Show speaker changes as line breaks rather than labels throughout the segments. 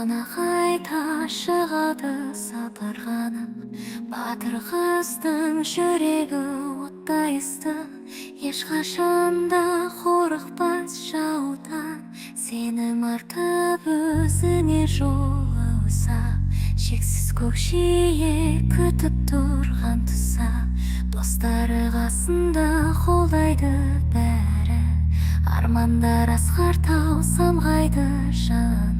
Моана қайта шығады сапарғаны, батыр қыздың жүрегі оттай ыстық. Ешқашанда қорықпас жаудан, сенім артып өзіне жолы ұзақ. Шексіз көкжиек күтіп тұрған тұса, достары қасында қолдайды бәрі. Армандар асқар тау самғайды жаны.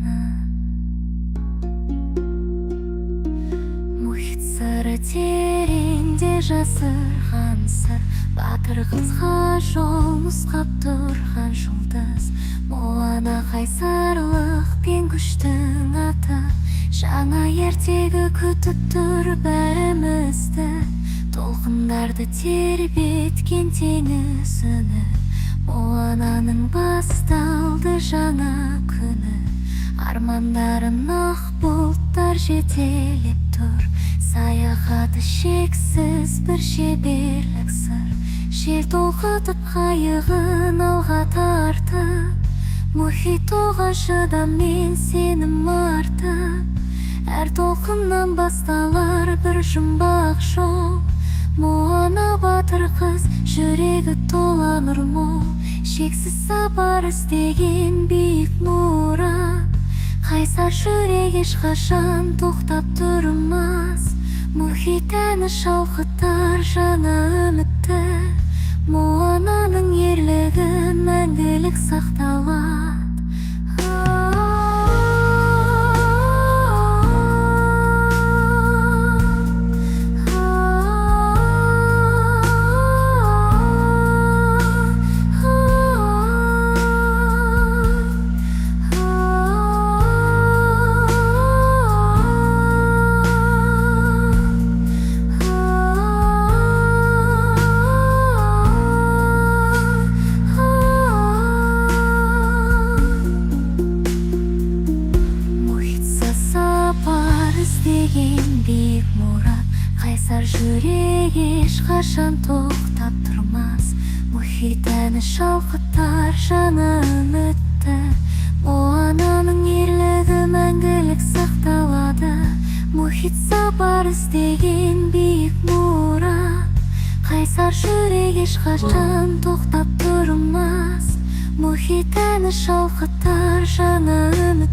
Мұхит сыры тереңде жасырған сыр, батыр қызға жол нұсқап тұрған жұлдыз. Моана қайсарлық пен күштің аты, жаңа ертегі күтіп тұр бәрімізді. Толқындарды тербеткен теңіз үні, Моананың басталды жаңа күні. Армандарын ақ бұлттар жетелеп тұр, саяхаты шексіз бір шеберлік сыр. Жел толқытып қайығын алға тартып, мұхит оған шыдаммен сенім артып. Әр толқыннан басталар бір жұмбақ жол. Моана батыр қыз, жүрегі тола нұр мол. Шексіз сапар іздеген биік мұрат, қайсар жүрек ешқашан тоқтап тұрмас. Мұхит әні шалқытар жаңа үмітті, Моананың ерлігі мәңгілік сақталады. Іздеген биік мұрат, қайсар жүрек ешқашан тоқтап тұрмас. Мұхит әні шалқытар жаңа үмітті, Моананың ерлігі мәңгілік сақталады. Мұхит сапар іздеген биік мұрат, қайсар жүрек ешқашан тоқтап тұрмас. Мұхит әні шалқытар жаңа үмітті,